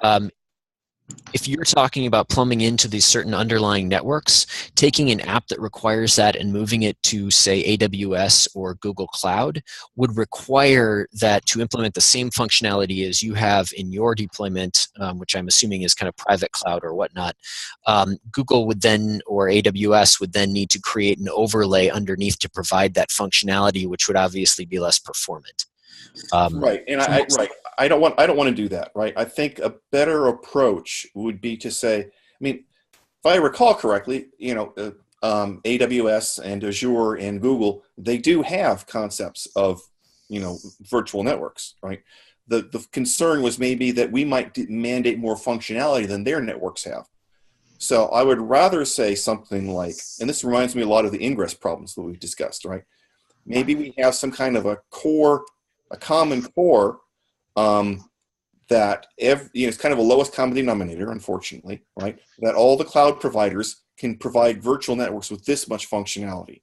S1: if you're talking about plumbing into these certain underlying networks, taking an app that requires that and moving it to, say, AWS or Google Cloud would require that to implement the same functionality as you have in your deployment, which I'm assuming is kind of private cloud or whatnot. Google would then, or AWS would then need to create an overlay underneath to provide that functionality, which would obviously be less performant.
S4: Right, and I don't want to do that, right? I think a better approach would be to say, if I recall correctly, AWS and Azure and Google, they do have concepts of, virtual networks, right? The concern was maybe that we might mandate more functionality than their networks have. So I would rather say something like, and this reminds me a lot of the ingress problems that we've discussed, right? Maybe we have some kind of a common core that it's kind of a lowest common denominator, unfortunately, right? That all the cloud providers can provide virtual networks with this much functionality.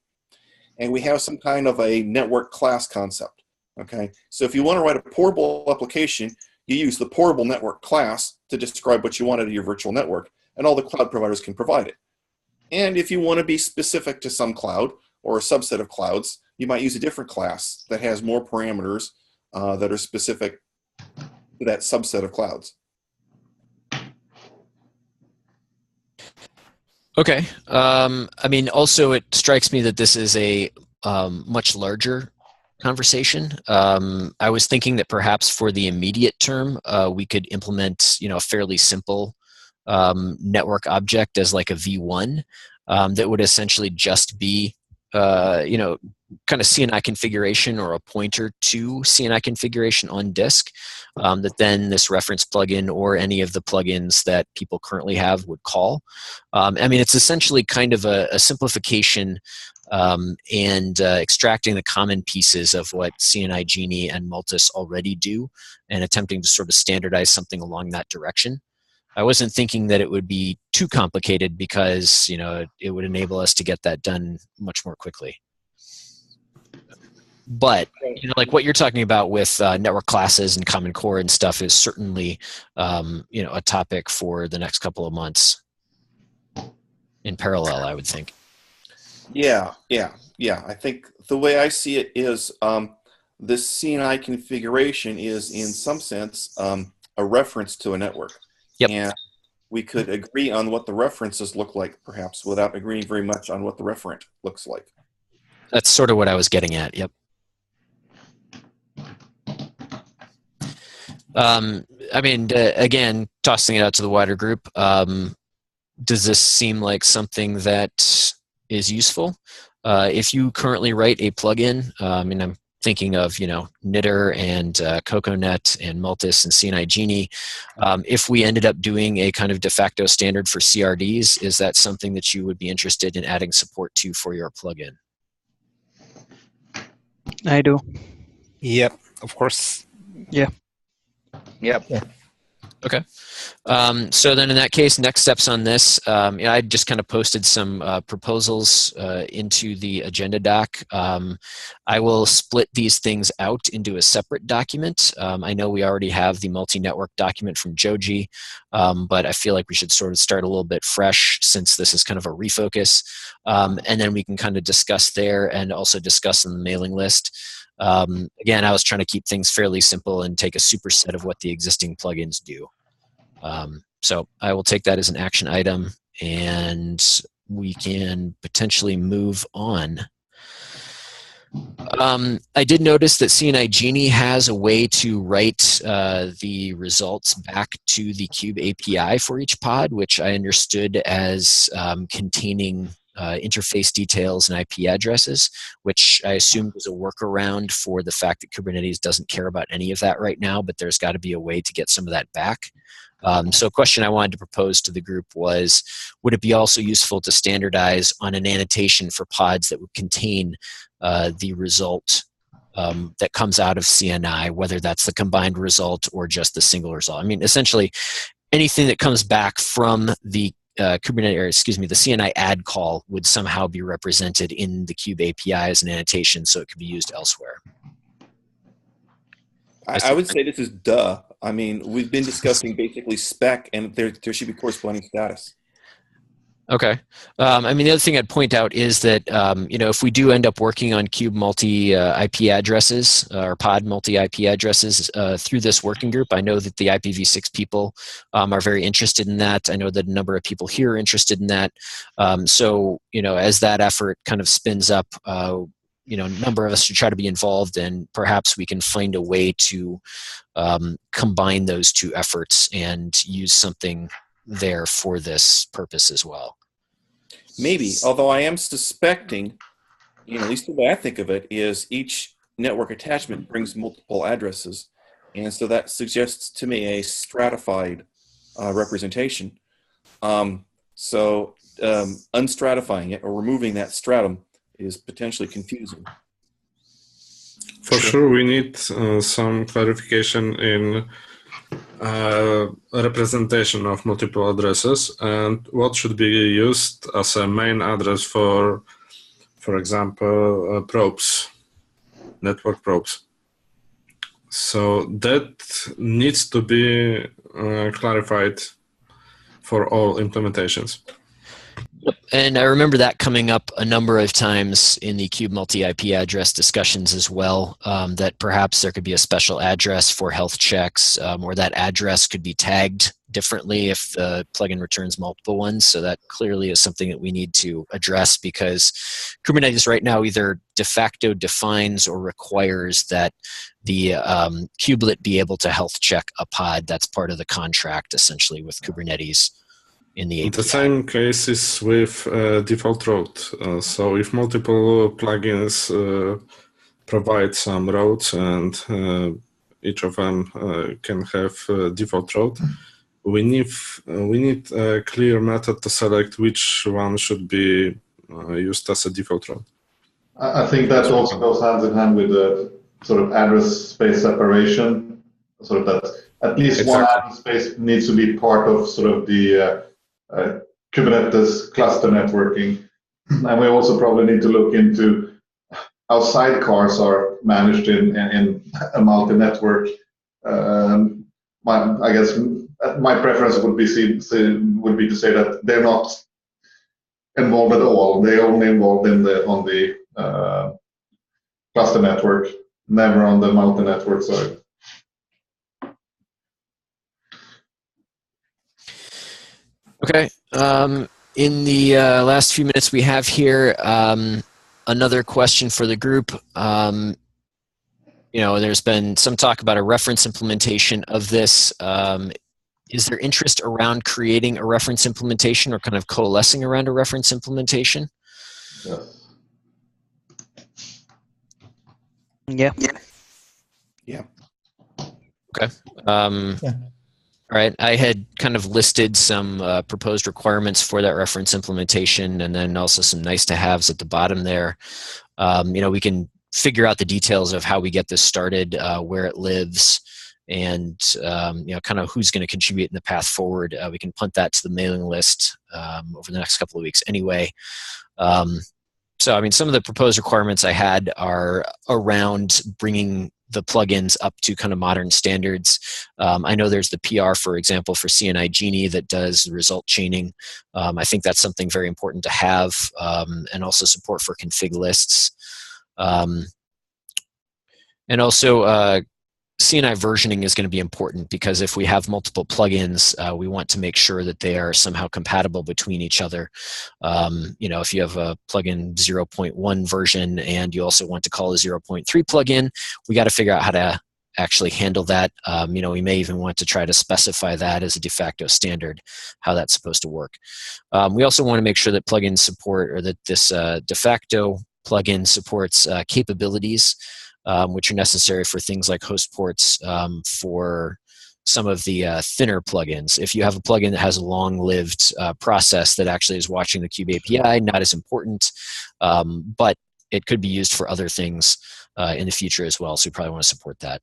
S4: And we have some kind of a network class concept, okay? So if you want to write a portable application, you use the portable network class to describe what you want out of your virtual network, and all the cloud providers can provide it. And if you want to be specific to some cloud or a subset of clouds, you might use a different class that has more parameters that are specific to that subset of clouds.
S1: Okay. Also it strikes me that this is a much larger conversation. I was thinking that perhaps for the immediate term, we could implement, a fairly simple network object as like a V1 that would essentially just be kind of CNI configuration or a pointer to CNI configuration on disk that then this reference plugin or any of the plugins that people currently have would call. It's essentially kind of a simplification and extracting the common pieces of what CNI Genie and Multus already do and attempting to sort of standardize something along that direction. I wasn't thinking that it would be too complicated because, it would enable us to get that done much more quickly. But, like what you're talking about with network classes and Common Core and stuff is certainly, a topic for the next couple of months in parallel, I would think.
S4: Yeah. I think the way I see it is this CNI configuration is, in some sense, a reference to a network.
S1: Yep.
S4: And we could agree on what the references look like, perhaps, without agreeing very much on what the referent looks like.
S1: That's sort of what I was getting at, yep. Again, tossing it out to the wider group, does this seem like something that is useful? If you currently write a plugin, I'm thinking of, Knitter and CocoaNet and Multus and CNI Genie. If we ended up doing a kind of de facto standard for CRDs, is that something that you would be interested in adding support to for your plugin?
S3: I do.
S8: Yep, of course.
S3: Yeah.
S5: Yep.
S14: Yeah.
S1: Okay. So then in that case, next steps on this, I just kind of posted some proposals into the agenda doc. I will split these things out into a separate document. I know we already have the multi-network document from Joji, but I feel like we should sort of start a little bit fresh since this is kind of a refocus. And then we can kind of discuss there and also discuss in the mailing list. Again, I was trying to keep things fairly simple and take a superset of what the existing plugins do. So I will take that as an action item, and we can potentially move on. I did notice that CNI Genie has a way to write the results back to the Cube API for each pod, which I understood as containing interface details and IP addresses, which I assumed was a workaround for the fact that Kubernetes doesn't care about any of that right now, but there's got to be a way to get some of that back. So a question I wanted to propose to the group was, would it be also useful to standardize on an annotation for pods that would contain the result that comes out of CNI, whether that's the combined result or just the single result? I mean, essentially, anything that comes back from the Kubernetes, or excuse me, the CNI add call would somehow be represented in the Kube API as an annotation, so it could be used elsewhere.
S4: I would say this is duh. I mean, we've been discussing basically spec, and there should be corresponding status.
S1: Okay. I mean, the other thing I'd point out is that, if we do end up working on Cube multi-IP addresses or pod multi-IP addresses through this working group, I know that the IPv6 people are very interested in that. I know that a number of people here are interested in that. So, as that effort kind of spins up, a number of us should try to be involved, and perhaps we can find a way to combine those two efforts and use something there for this purpose as well.
S4: Maybe, although I am suspecting, at least the way I think of it, is each network attachment brings multiple addresses. And so that suggests to me a stratified representation. Unstratifying it or removing that stratum is potentially confusing.
S2: For sure, we need some clarification in representation of multiple addresses and what should be used as a main address for example, probes, network probes. So that needs to be clarified for all implementations.
S1: Yep. And I remember that coming up a number of times in the Cube multi-IP address discussions as well, that perhaps there could be a special address for health checks, or that address could be tagged differently if the plugin returns multiple ones. So that clearly is something that we need to address, because Kubernetes right now either de facto defines or requires that the kubelet be able to health check a pod. That's part of the contract essentially with Kubernetes. In the API.
S2: The same case is with default route. So if multiple plugins provide some routes and each of them can have default route, we need a clear method to select which one should be used as a default route.
S7: I think that also goes hand in hand with the sort of address space separation, sort of that at least one address space needs to be part of sort of the Kubernetes cluster networking. And we also probably need to look into how sidecars are managed in a multi-network. I guess my preference would be to say that they're not involved at all. They're only involved on the cluster network, never on the multi-network side.
S1: Okay. In the last few minutes we have here, another question for the group. There's been some talk about a reference implementation of this. Is there interest around creating a reference implementation or kind of coalescing around a reference implementation?
S3: Yeah.
S4: Yeah.
S1: Okay. All right, I had kind of listed some proposed requirements for that reference implementation, and then also some nice to haves at the bottom there. We can figure out the details of how we get this started, where it lives, and kind of who's going to contribute in the path forward. We can punt that to the mailing list over the next couple of weeks anyway. So, I mean, some of the proposed requirements I had are around bringing the plugins up to kind of modern standards. I know there's the PR, for example, for CNI Genie that does result chaining. I think that's something very important to have, and also support for config lists. And also, CNI versioning is going to be important, because if we have multiple plugins, we want to make sure that they are somehow compatible between each other. If you have a plugin 0.1 version and you also want to call a 0.3 plugin, we got to figure out how to actually handle that. We may even want to try to specify that as a de facto standard, how that's supposed to work. We also want to make sure that plugins support, or that this de facto plugin supports capabilities which are necessary for things like host ports for some of the thinner plugins. If you have a plugin that has a long-lived process that actually is watching the Cube API, not as important, but it could be used for other things in the future as well, so we probably want to support that.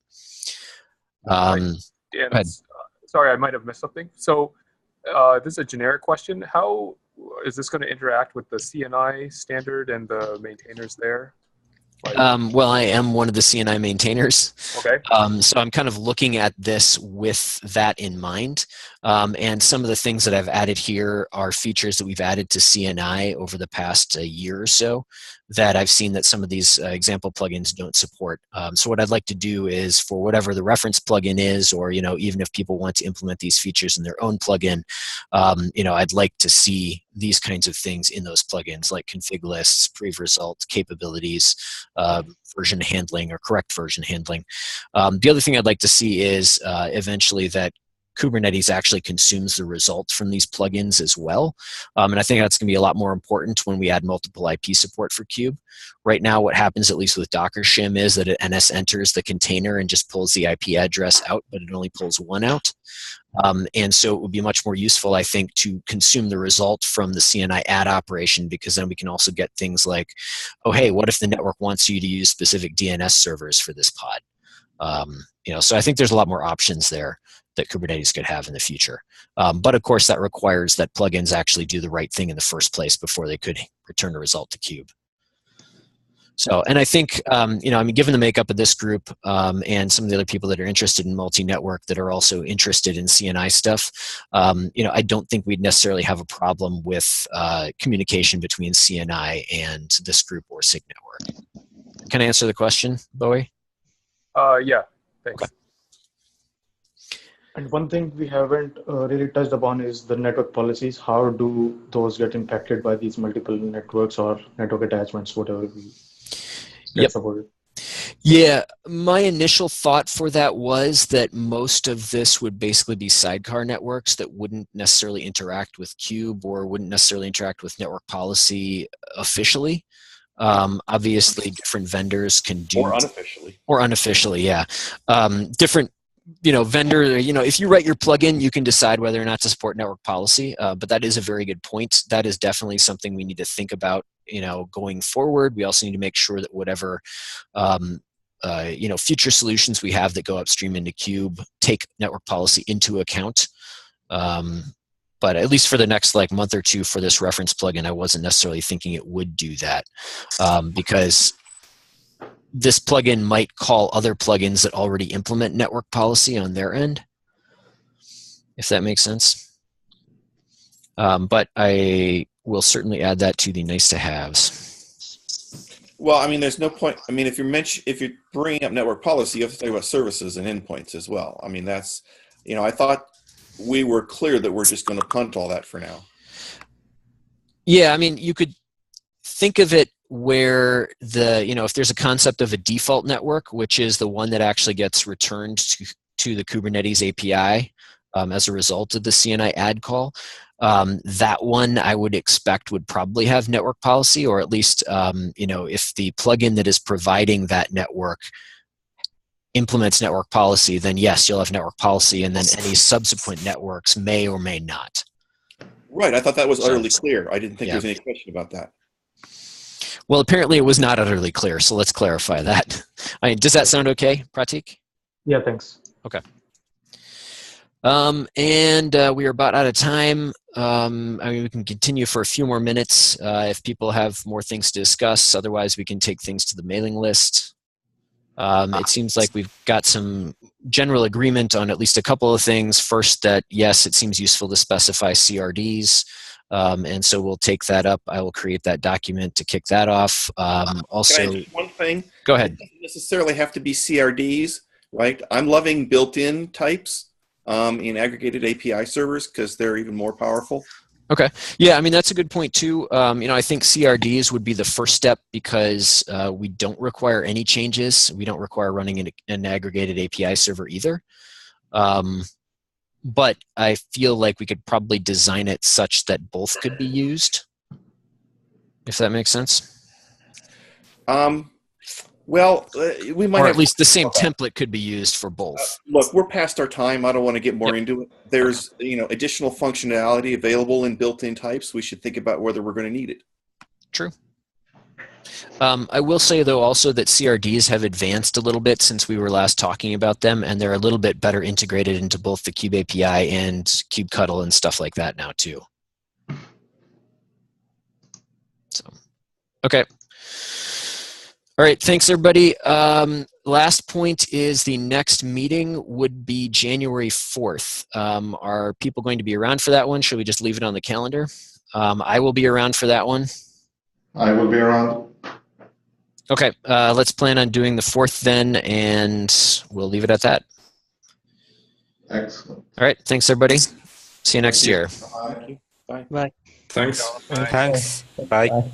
S13: Sorry, I might have missed something. So this is a generic question. How is this going to interact with the CNI standard and the maintainers there?
S1: Well, I am one of the CNI maintainers.
S13: Okay.
S1: So I'm kind of looking at this with that in mind. And some of the things that I've added here are features that we've added to CNI over the past year or so that I've seen that some of these example plugins don't support. So what I'd like to do is, for whatever the reference plugin is, or even if people want to implement these features in their own plugin, I'd like to see these kinds of things in those plugins, like config lists, prev result capabilities, version handling, or correct version handling. The other thing I'd like to see is eventually that Kubernetes actually consumes the result from these plugins as well. And I think that's going to be a lot more important when we add multiple IP support for Kube. Right now, what happens, at least with Docker Shim, is that it NS enters the container and just pulls the IP address out, but it only pulls one out. And so it would be much more useful, I think, to consume the result from the CNI add operation, because then we can also get things like, oh, hey, what if the network wants you to use specific DNS servers for this pod? So I think there's a lot more options there that Kubernetes could have in the future. But of course, that requires that plugins actually do the right thing in the first place before they could return a result to Kube. So, and I think, given the makeup of this group and some of the other people that are interested in multi-network that are also interested in CNI stuff, I don't think we'd necessarily have a problem with communication between CNI and this group or SIG network. Can I answer the question, Bowie?
S13: Yeah, thanks.
S1: Okay.
S12: And one thing we haven't really touched upon is the network policies. How do those get impacted by these multiple networks or network attachments, whatever we get supported?
S1: Yeah, my initial thought for that was that most of this would basically be sidecar networks that wouldn't necessarily interact with Kube or wouldn't necessarily interact with network policy officially. Obviously, different vendors can do—
S4: Or unofficially.
S1: Or unofficially, yeah. Different vendor, if you write your plugin, you can decide whether or not to support network policy, but that is a very good point. That is definitely something we need to think about, going forward. We also need to make sure that whatever, future solutions we have that go upstream into Kube take network policy into account. But at least for the next month or two for this reference plugin, I wasn't necessarily thinking it would do that, because this plugin might call other plugins that already implement network policy on their end, if that makes sense. But I will certainly add that to the nice-to-haves.
S4: Well, there's no point. If you're bringing up network policy, you have to talk about services and endpoints as well. That's, I thought we were clear that we're just going to punt all that for now.
S1: Yeah, you could think of it where if there's a concept of a default network, which is the one that actually gets returned to the Kubernetes API as a result of the CNI add call, that one I would expect would probably have network policy, or at least, if the plugin that is providing that network implements network policy, then yes, you'll have network policy, and then any subsequent networks may or may not.
S4: Right, I thought that was utterly clear. I didn't think there was any question about that.
S1: Well, apparently it was not utterly clear, so let's clarify that. Does that sound okay, Pratik?
S12: Yeah, thanks.
S1: Okay. We are about out of time. I mean, we can continue for a few more minutes if people have more things to discuss. Otherwise, we can take things to the mailing list. It seems like we've got some general agreement on at least a couple of things. First, that yes, it seems useful to specify CRDs. And so we'll take that up. I will create that document to kick that off. Also,
S4: Can I add one thing?
S1: Go ahead.
S4: It doesn't necessarily have to be CRDs, right? I'm loving built-in types in aggregated API servers because they're even more powerful.
S1: Okay. Yeah, I mean, that's a good point too. I think CRDs would be the first step because we don't require any changes. We don't require running an aggregated API server either. But I feel like we could probably design it such that both could be used, if that makes sense.
S4: Well, we might
S1: or
S4: have
S1: at least the same template could be used for both.
S4: Look, we're past our time. I don't want to get more into it. There's additional functionality available in built-in types. We should think about whether we're going to need it.
S1: True. I will say, though, also that CRDs have advanced a little bit since we were last talking about them, and they're a little bit better integrated into both the Kube API and kubectl and stuff like that now, too. So, okay. All right, thanks, everybody. Last point is the next meeting would be January 4th. Are people going to be around for that one? Should we just leave it on the calendar? I will be around for that one.
S7: I will be around.
S1: Okay, let's plan on doing the 4th then, and we'll leave it at that.
S7: Excellent.
S1: All right, thanks, everybody. See you next year.
S7: Bye.
S4: Bye.
S3: Bye.
S2: Thanks.
S8: Thanks. Bye.